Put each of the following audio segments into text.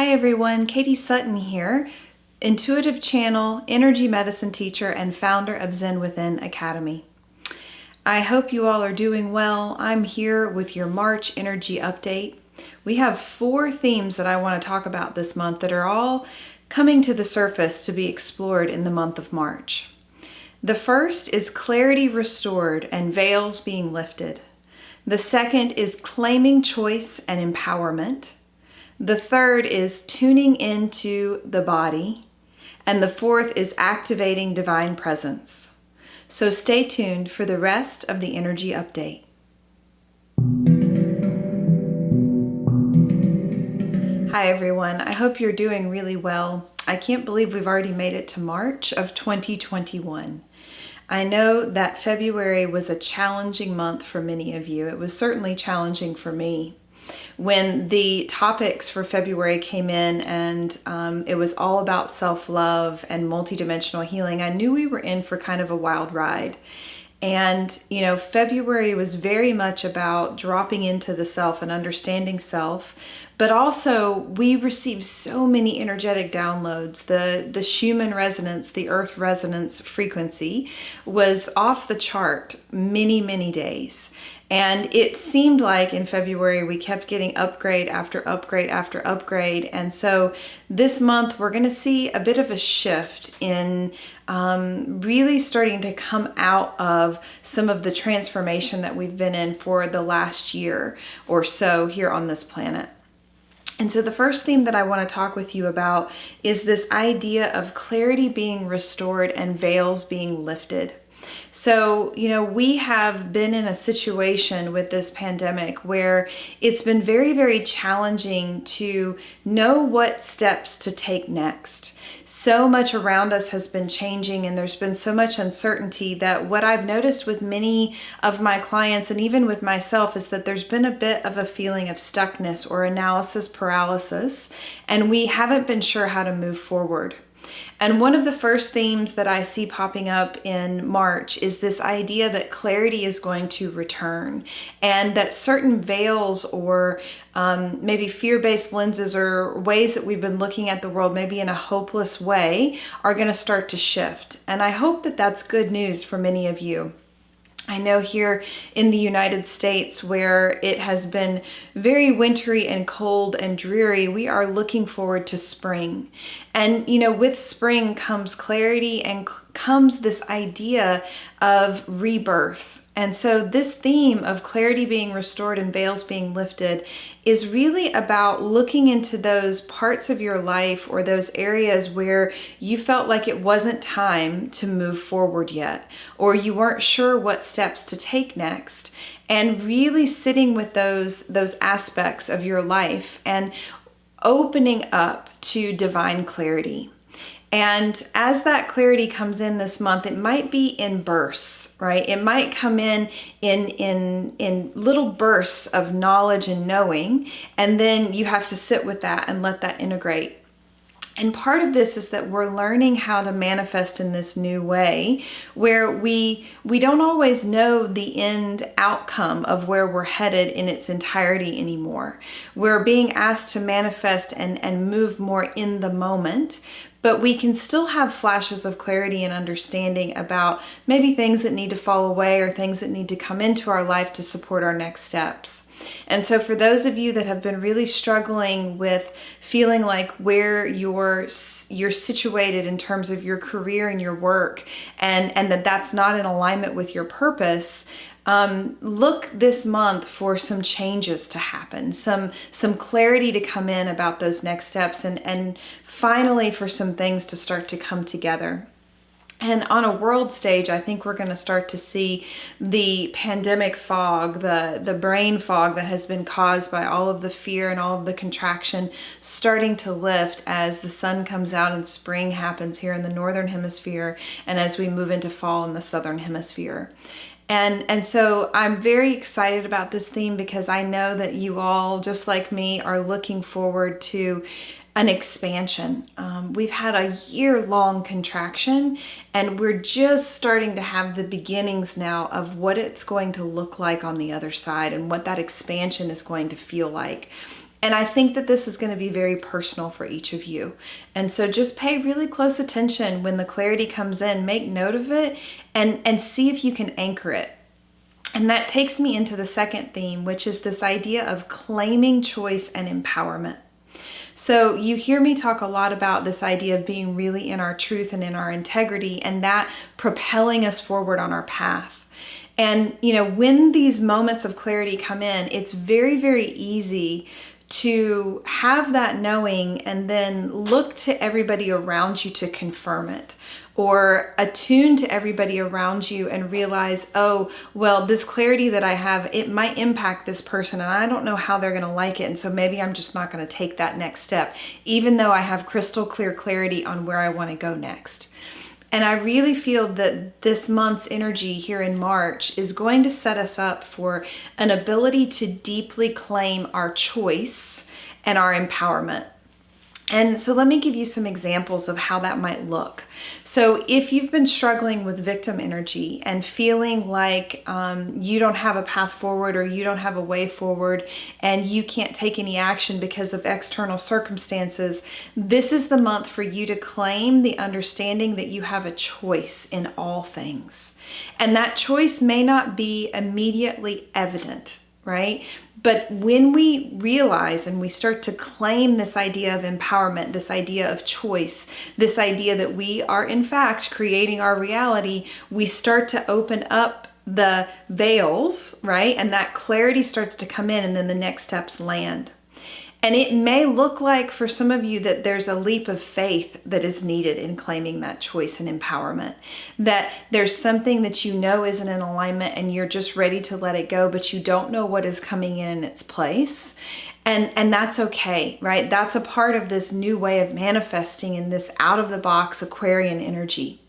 Hi everyone, Katie Sutton here, intuitive channel, energy medicine teacher, and founder of Zen Within Academy. I hope you all are doing well. I'm here with your March energy update. We have 4 themes that I want to talk about this month that are all coming to the surface to be explored in the month of March. The first is clarity restored and veils being lifted. The second is claiming choice and empowerment. The third is tuning into the body. And the fourth is activating divine presence. So stay tuned for the rest of the energy update. Hi everyone, I hope you're doing really well. I can't believe we've already made it to March of 2021. I know that February was a challenging month for many of you. It was certainly challenging for me. When the topics for February came in and it was all about self-love and multidimensional healing, I knew we were in for kind of a wild ride. And, you know, February was very much about dropping into the self and understanding self, but also we received so many energetic downloads. The Schumann resonance, the earth resonance frequency was off the chart many days. And it seemed like in February we kept getting upgrade after upgrade after upgrade. And so this month we're going to see a bit of a shift in really starting to come out of some of the transformation that we've been in for the last year or so here on this planet. And so the first theme that I want to talk with you about is this idea of clarity being restored and veils being lifted. So, you know, we have been in a situation with this pandemic where it's been very challenging to know what steps to take next. So much around us has been changing and there's been so much uncertainty that what I've noticed with many of my clients and even with myself is that there's been a bit of a feeling of stuckness or analysis paralysis, and we haven't been sure how to move forward. And one of the first themes that I see popping up in March is this idea that clarity is going to return and that certain veils or maybe fear-based lenses or ways that we've been looking at the world maybe in a hopeless way are going to start to shift. And I hope that that's good news for many of you. I know here in the United States, where it has been very wintry and cold and dreary, we are looking forward to spring. And, you know, with spring comes clarity and comes this idea of rebirth. And so this theme of clarity being restored and veils being lifted is really about looking into those parts of your life or those areas where you felt like it wasn't time to move forward yet, or you weren't sure what steps to take next, and really sitting with those aspects of your life and opening up to divine clarity. And as that clarity comes in this month, it might be in bursts, right? It might come in little bursts of knowledge and knowing, and then you have to sit with that and let that integrate. And part of this is that we're learning how to manifest in this new way where we don't always know the end outcome of where we're headed in its entirety anymore. We're being asked to manifest and move more in the moment, but we can still have flashes of clarity and understanding about maybe things that need to fall away or things that need to come into our life to support our next steps. And so for those of you that have been really struggling with feeling like where you're situated in terms of your career and your work and that's not in alignment with your purpose, look this month for some changes to happen, some clarity to come in about those next steps and finally for some things to start to come together. And on a world stage, I think we're going to start to see the pandemic fog, the brain fog that has been caused by all of the fear and all of the contraction starting to lift as the sun comes out and spring happens here in the northern hemisphere and as we move into fall in the southern hemisphere. And so I'm very excited about this theme because I know that you all, just like me, are looking forward to an expansion. We've had a year-long contraction and we're just starting to have the beginnings now of what it's going to look like on the other side and what that expansion is going to feel like. And I think that this is going to be very personal for each of you. And so just pay really close attention when the clarity comes in, make note of it, and see if you can anchor it. And that takes me into the second theme, which is this idea of claiming choice and empowerment. So you hear me talk a lot about this idea of being really in our truth and in our integrity, and that propelling us forward on our path. And, when these moments of clarity come in, it's very, very easy to have that knowing and then look to everybody around you to confirm it, or attune to everybody around you and realize, oh, well, this clarity that I have, it might impact this person and I don't know how they're going to like it. And so maybe I'm just not going to take that next step, even though I have crystal clear clarity on where I want to go next. And I really feel that this month's energy here in March is going to set us up for an ability to deeply claim our choice and our empowerment. And so let me give you some examples of how that might look. So if you've been struggling with victim energy and feeling like you don't have a path forward, or you don't have a way forward, and you can't take any action because of external circumstances, this is the month for you to claim the understanding that you have a choice in all things. And that choice may not be immediately evident, right? But when we realize and we start to claim this idea of empowerment, this idea of choice, this idea that we are in fact creating our reality, we start to open up the veils, right? And that clarity starts to come in, and then the next steps land. And it may look like for some of you that there's a leap of faith that is needed in claiming that choice and empowerment. That there's something that you know isn't in alignment and you're just ready to let it go, but you don't know what is coming in its place. And that's okay, right? That's a part of this new way of manifesting in this out-of-the-box Aquarian energy.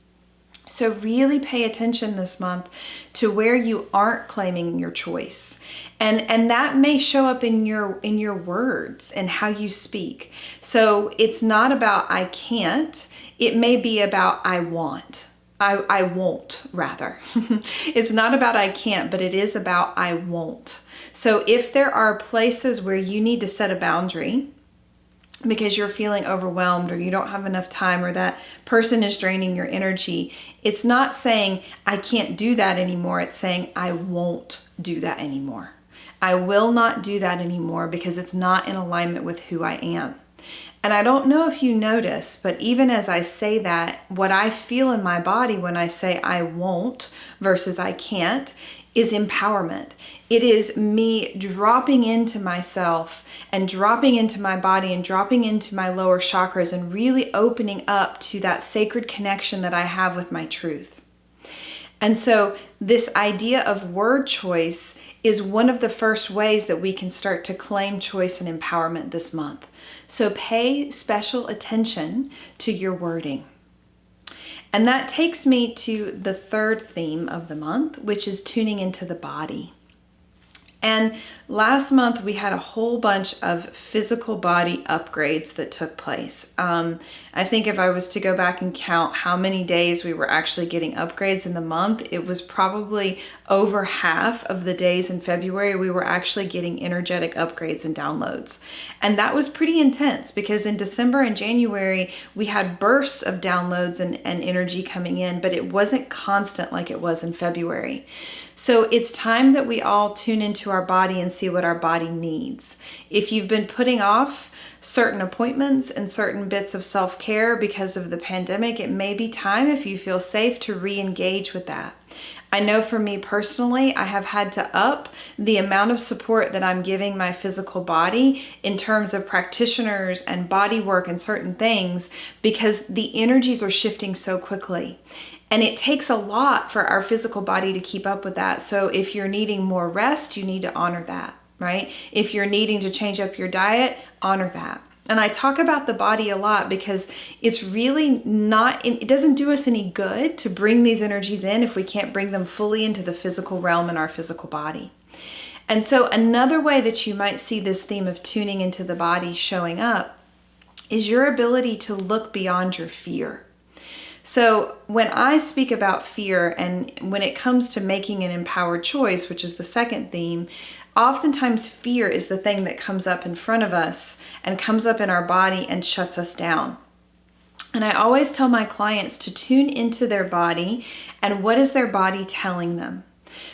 So really pay attention this month to where you aren't claiming your choice. And that may show up in your words and how you speak. So it's not about I can't, it may be about I want. I won't, rather. It's not about I can't, but it is about I won't. So if there are places where you need to set a boundary because you're feeling overwhelmed, or you don't have enough time, or that person is draining your energy, it's not saying I can't do that anymore. It's saying I won't do that anymore. I will not do that anymore because it's not in alignment with who I am. And I don't know if you notice, but even as I say that, what I feel in my body when I say I won't versus I can't is empowerment. It is me dropping into myself and dropping into my body and dropping into my lower chakras and really opening up to that sacred connection that I have with my truth. And so this idea of word choice is one of the first ways that we can start to claim choice and empowerment this month. So pay special attention to your wording. And that takes me to the third theme of the month, which is tuning into the body. And last month we had a whole bunch of physical body upgrades that took place. I think if I was to go back and count how many days we were actually getting upgrades in the month, it was probably over half of the days in February we were actually getting energetic upgrades and downloads. And that was pretty intense because in December and January we had bursts of downloads and energy coming in, but it wasn't constant like it was in February. So it's time that we all tune into our body and see what our body needs. If you've been putting off certain appointments and certain bits of self-care because of the pandemic, it may be time, if you feel safe, to re-engage with that. I know for me personally, I have had to up the amount of support that I'm giving my physical body in terms of practitioners and body work and certain things because the energies are shifting so quickly. And it takes a lot for our physical body to keep up with that. So if you're needing more rest, you need to honor that, right? If you're needing to change up your diet, honor that. And I talk about the body a lot because it's really not, it doesn't do us any good to bring these energies in if we can't bring them fully into the physical realm in our physical body. And so another way that you might see this theme of tuning into the body showing up is your ability to look beyond your fear. So when I speak about fear and when it comes to making an empowered choice, which is the second theme, Oftentimes fear is the thing that comes up in front of us and comes up in our body and shuts us down. And I always tell my clients to tune into their body and what is their body telling them.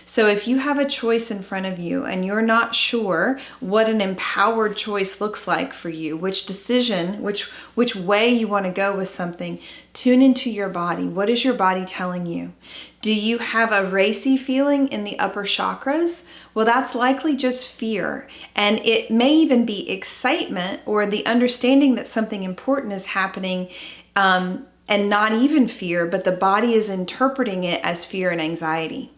So if you have a choice in front of you and you're not sure what an empowered choice looks like for you, which decision, which way you want to go with something, tune into your body. What is your body telling you? Do you have a racy feeling in the upper chakras? Well, that's likely just fear. And it may even be excitement or the understanding that something important is happening, and not even fear, but the body is interpreting it as fear and anxiety.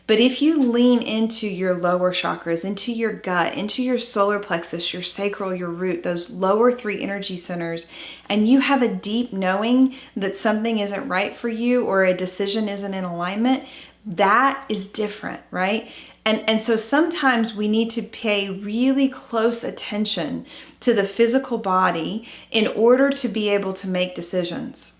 But if you lean into your lower chakras, into your gut, into your solar plexus, your sacral, your root, those lower 3 energy centers, and you have a deep knowing that something isn't right for you or a decision isn't in alignment, that is different, right? And so sometimes we need to pay really close attention to the physical body in order to be able to make decisions.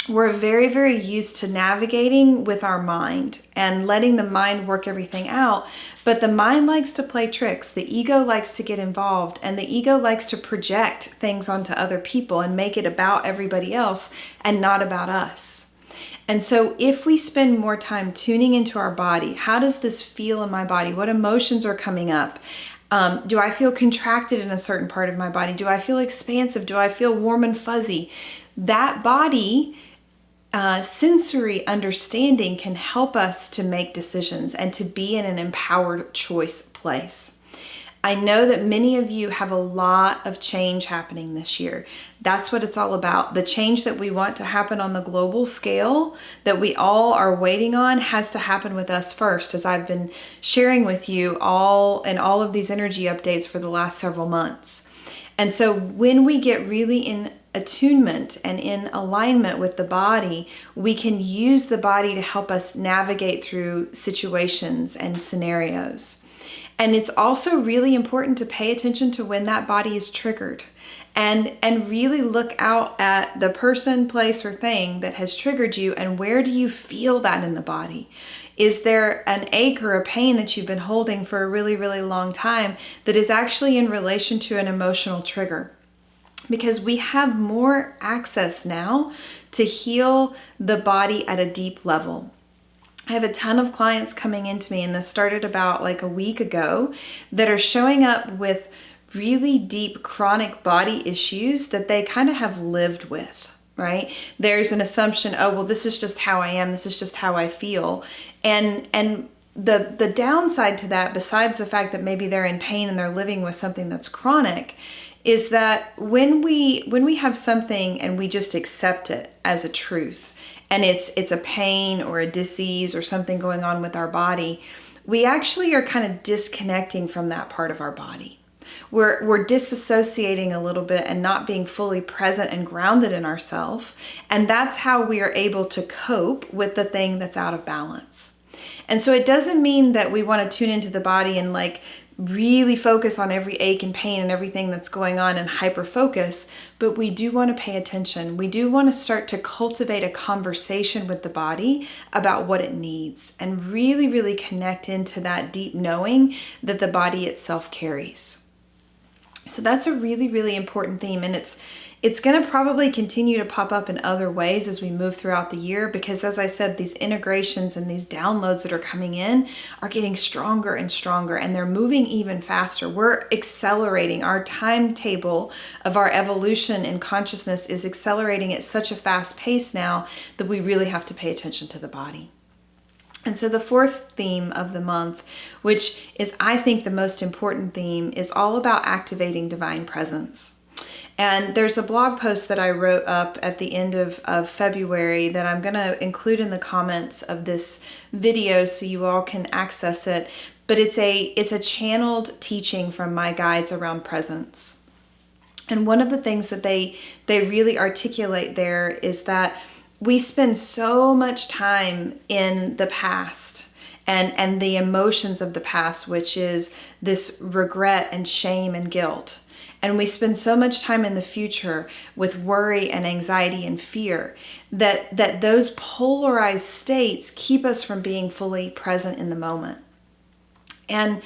We're very, very used to navigating with our mind and letting the mind work everything out. But the mind likes to play tricks. The ego likes to get involved, and the ego likes to project things onto other people and make it about everybody else and not about us. And so if we spend more time tuning into our body, how does this feel in my body? What emotions are coming up? Do I feel contracted in a certain part of my body? Do I feel expansive? Do I feel warm and fuzzy? That body sensory understanding can help us to make decisions and to be in an empowered choice place. I know that many of you have a lot of change happening this year. That's what it's all about. The change that we want to happen on the global scale that we all are waiting on has to happen with us first, as I've been sharing with you all of these energy updates for the last several months. And so when we get really in attunement and in alignment with the body, we can use the body to help us navigate through situations and scenarios. And it's also really important to pay attention to when that body is triggered and really look out at the person, place, or thing that has triggered you, and where do you feel that in the body? Is there an ache or a pain that you've been holding for a really, really long time that is actually in relation to an emotional trigger? Because we have more access now to heal the body at a deep level. I have a ton of clients coming into me, and this started about like a week ago, that are showing up with really deep chronic body issues that they kind of have lived with, right? There's an assumption, oh, well, this is just how I am. This is just how I feel. And the downside to that, besides the fact that maybe they're in pain and they're living with something that's chronic, is that when we have something and we just accept it as a truth, and it's a pain or a disease or something going on with our body, we actually are kind of disconnecting from that part of our body. We're disassociating a little bit and not being fully present and grounded in ourselves, and that's how we are able to cope with the thing that's out of balance. And so it doesn't mean that we want to tune into the body and like really focus on every ache and pain and everything that's going on and hyper focus, but we do want to pay attention. We do want to start to cultivate a conversation with the body about what it needs and really, really connect into that deep knowing that the body itself carries. So that's a really, really important theme, and it's going to probably continue to pop up in other ways as we move throughout the year, because as I said, these integrations and these downloads that are coming in are getting stronger and stronger, and they're moving even faster. We're accelerating. Our timetable of our evolution in consciousness is accelerating at such a fast pace now that we really have to pay attention to the body. And so the fourth theme of the month, which is I think the most important theme, is all about activating divine presence. And there's a blog post that I wrote up at the end of February that I'm going to include in the comments of this video so you all can access it. But it's a channeled teaching from my guides around presence. And one of the things that they really articulate there is that we spend so much time in the past and the emotions of the past, which is this regret and shame and guilt. And we spend so much time in the future with worry and anxiety and fear that those polarized states keep us from being fully present in the moment. And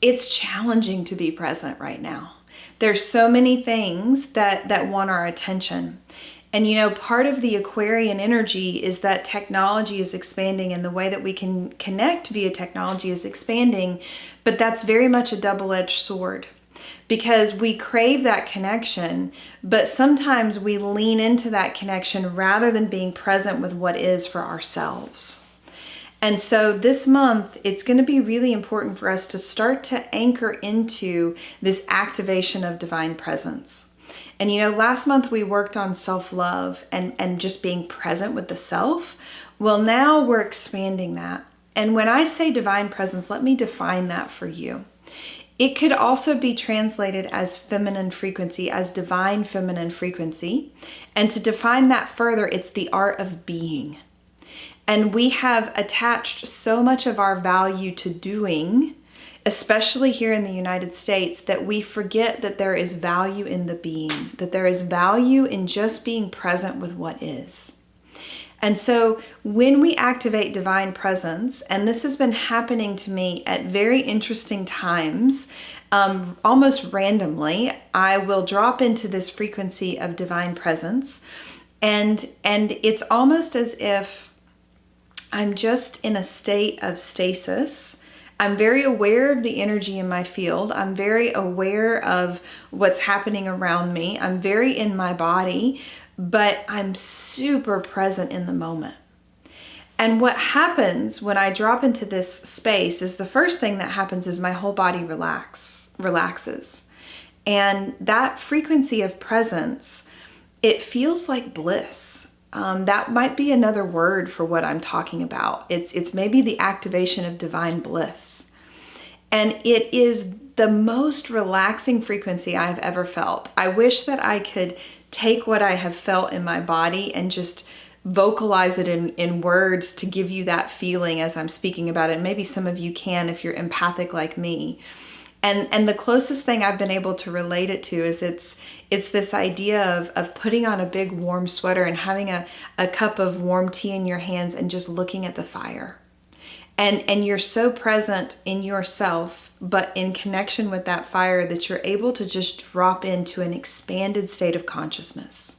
it's challenging to be present right now. There's so many things that want our attention. And you know, part of the Aquarian energy is that technology is expanding and the way that we can connect via technology is expanding, but that's very much a double-edged sword because we crave that connection, but sometimes we lean into that connection rather than being present with what is for ourselves. And so this month, it's going to be really important for us to start to anchor into this activation of divine presence. And you know, last month we worked on self-love and just being present with the self. Well, now we're expanding that. And when I say divine presence, let me define that for you. It could also be translated as feminine frequency, as divine feminine frequency. And to define that further, it's the art of being. And we have attached so much of our value to doing, especially here in the United States, that we forget that there is value in the being, that there is value in just being present with what is. And so when we activate divine presence, and this has been happening to me at very interesting times, almost randomly, I will drop into this frequency of divine presence. And it's almost as if I'm just in a state of stasis. I'm very aware of the energy in my field. I'm very aware of what's happening around me. I'm very in my body, but I'm super present in the moment. And what happens when I drop into this space is the first thing that happens is my whole body relaxes. And that frequency of presence, it feels like bliss. That might be another word for what I'm talking about. It's maybe the activation of divine bliss. And it is the most relaxing frequency I've ever felt. I wish that I could take what I have felt in my body and just vocalize it in words to give you that feeling as I'm speaking about it. And maybe some of you can if you're empathic like me. And the closest thing I've been able to relate it to is it's this idea of putting on a big warm sweater and having a cup of warm tea in your hands and just looking at the fire. And you're so present in yourself, but in connection with that fire that you're able to just drop into an expanded state of consciousness.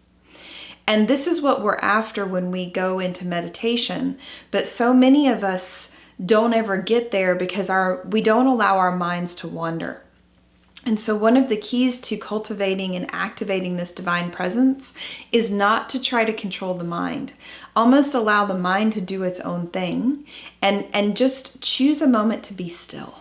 And this is what we're after when we go into meditation. But so many of us don't ever get there because we don't allow our minds to wander. And so one of the keys to cultivating and activating this divine presence is not to try to control the mind. Almost allow the mind to do its own thing and just choose a moment to be still.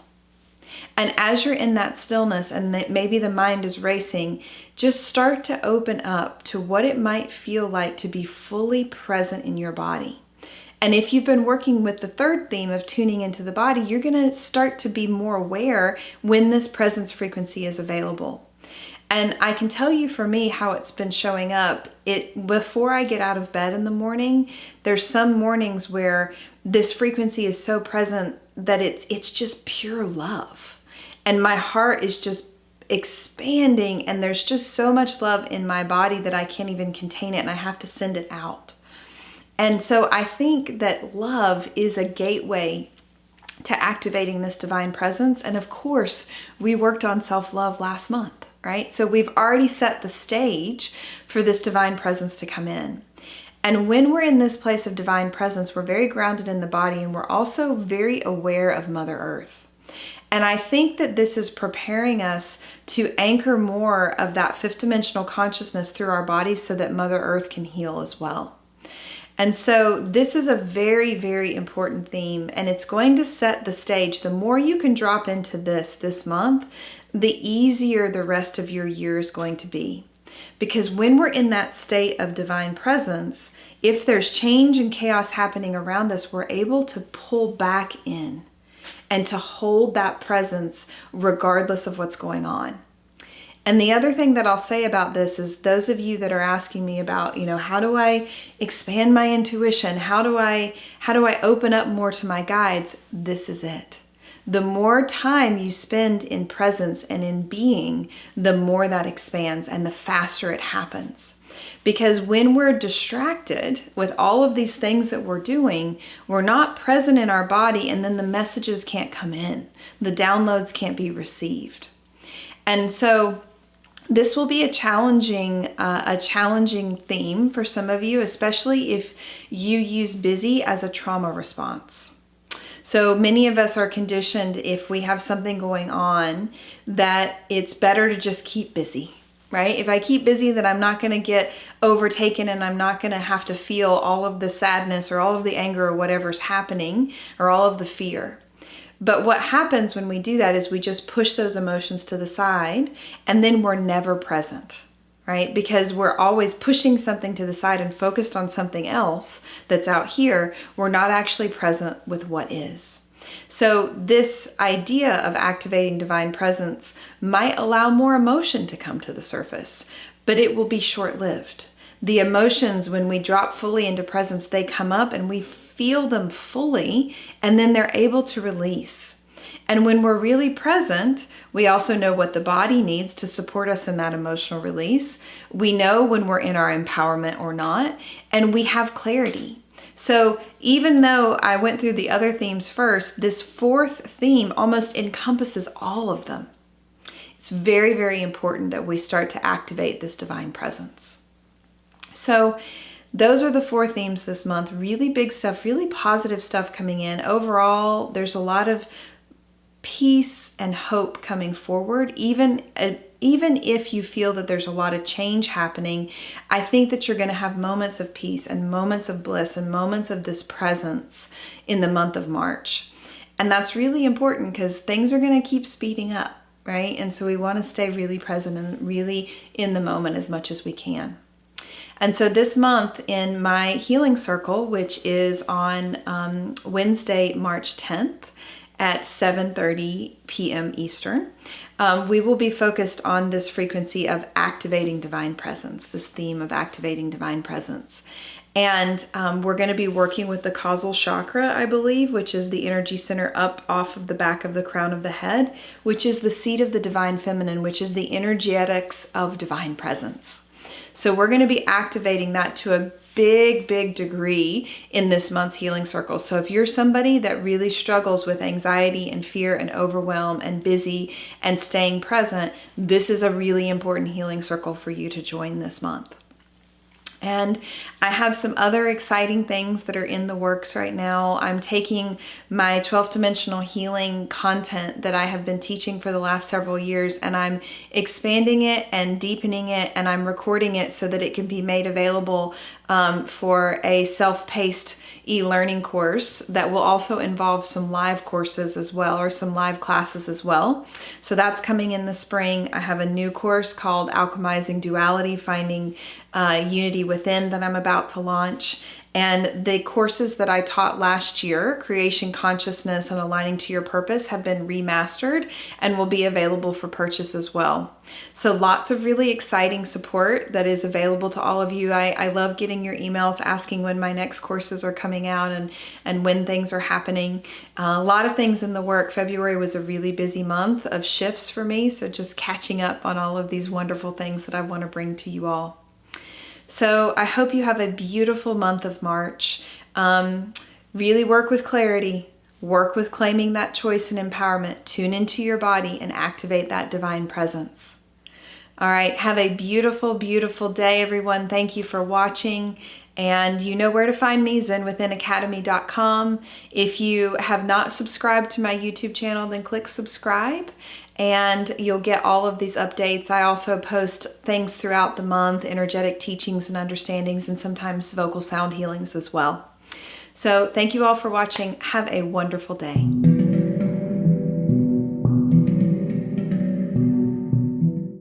And as you're in that stillness and that maybe the mind is racing, just start to open up to what it might feel like to be fully present in your body. And if you've been working with the third theme of tuning into the body, you're going to start to be more aware when this presence frequency is available. And I can tell you for me how it's been showing up. Before I get out of bed in the morning, there's some mornings where this frequency is so present that it's just pure love. And my heart is just expanding and there's just so much love in my body that I can't even contain it and I have to send it out. And so I think that love is a gateway to activating this divine presence. And of course, we worked on self-love last month, right? So we've already set the stage for this divine presence to come in. And when we're in this place of divine presence, we're very grounded in the body and we're also very aware of Mother Earth. And I think that this is preparing us to anchor more of that fifth dimensional consciousness through our bodies so that Mother Earth can heal as well. And so this is a very, very important theme, and it's going to set the stage. The more you can drop into this month, the easier the rest of your year is going to be. Because when we're in that state of divine presence, if there's change and chaos happening around us, we're able to pull back in and to hold that presence regardless of what's going on. And the other thing that I'll say about this is those of you that are asking me about, how do I expand my intuition? How do I open up more to my guides? This is it. the more time you spend in presence and in being, the more that expands and the faster it happens. Because when we're distracted with all of these things that we're doing, we're not present in our body, and then the messages can't come in. The downloads can't be received. And so this will be a challenging theme for some of you, especially if you use busy as a trauma response. So many of us are conditioned, if we have something going on, that it's better to just keep busy, right? If I keep busy, then I'm not going to get overtaken, and I'm not going to have to feel all of the sadness or all of the anger or whatever's happening or all of the fear. But what happens when we do that is we just push those emotions to the side, and then we're never present, right? Because we're always pushing something to the side and focused on something else that's out here. We're not actually present with what is. So this idea of activating divine presence might allow more emotion to come to the surface, but it will be short-lived. The emotions, when we drop fully into presence, they come up and we feel them fully, and then they're able to release. And when we're really present, we also know what the body needs to support us in that emotional release. We know when we're in our empowerment or not, and we have clarity. So even though I went through the other themes first, this fourth theme almost encompasses all of them. It's very, very important that we start to activate this divine presence. So those are the four themes this month. Really big stuff, really positive stuff coming in. Overall, there's a lot of peace and hope coming forward. Even if you feel that there's a lot of change happening, I think that you're going to have moments of peace and moments of bliss and moments of this presence in the month of March. And that's really important because things are going to keep speeding up, right? And so we want to stay really present and really in the moment as much as we can. And so this month in my healing circle, which is on Wednesday, March 10th at 7:30 p.m. Eastern, we will be focused on this frequency of activating divine presence, this theme of activating divine presence. And we're going to be working with the causal chakra, I believe, which is the energy center up off of the back of the crown of the head, which is the seat of the divine feminine, which is the energetics of divine presence. So we're going to be activating that to a big, big degree in this month's healing circle. So if you're somebody that really struggles with anxiety and fear and overwhelm and busy and staying present, this is a really important healing circle for you to join this month. And I have some other exciting things that are in the works right now. I'm taking my 12th dimensional healing content that I have been teaching for the last several years, and I'm expanding it and deepening it, and I'm recording it so that it can be made available for a self-paced e-learning course that will also involve some live courses as well, or some live classes as well. So that's coming in the spring. I have a new course called Alchemizing Duality, Finding Unity Within, that I'm about to launch. And the courses that I taught last year, Creation Consciousness and Aligning to Your Purpose, have been remastered and will be available for purchase as well. So lots of really exciting support that is available to all of you. I love getting your emails asking when my next courses are coming out and when things are happening. A lot of things in the work. February was a really busy month of shifts for me, so just catching up on all of these wonderful things that I want to bring to you all. So I hope you have a beautiful month of March. Really work with clarity, work with claiming that choice and empowerment, tune into your body and activate that divine presence. All right, have a beautiful, beautiful day, everyone. Thank you for watching. And you know where to find me, zenwithinacademy.com. If you have not subscribed to my YouTube channel, then click subscribe and you'll get all of these updates. I also post things throughout the month, energetic teachings and understandings, and sometimes vocal sound healings as well. So thank you all for watching. Have a wonderful day.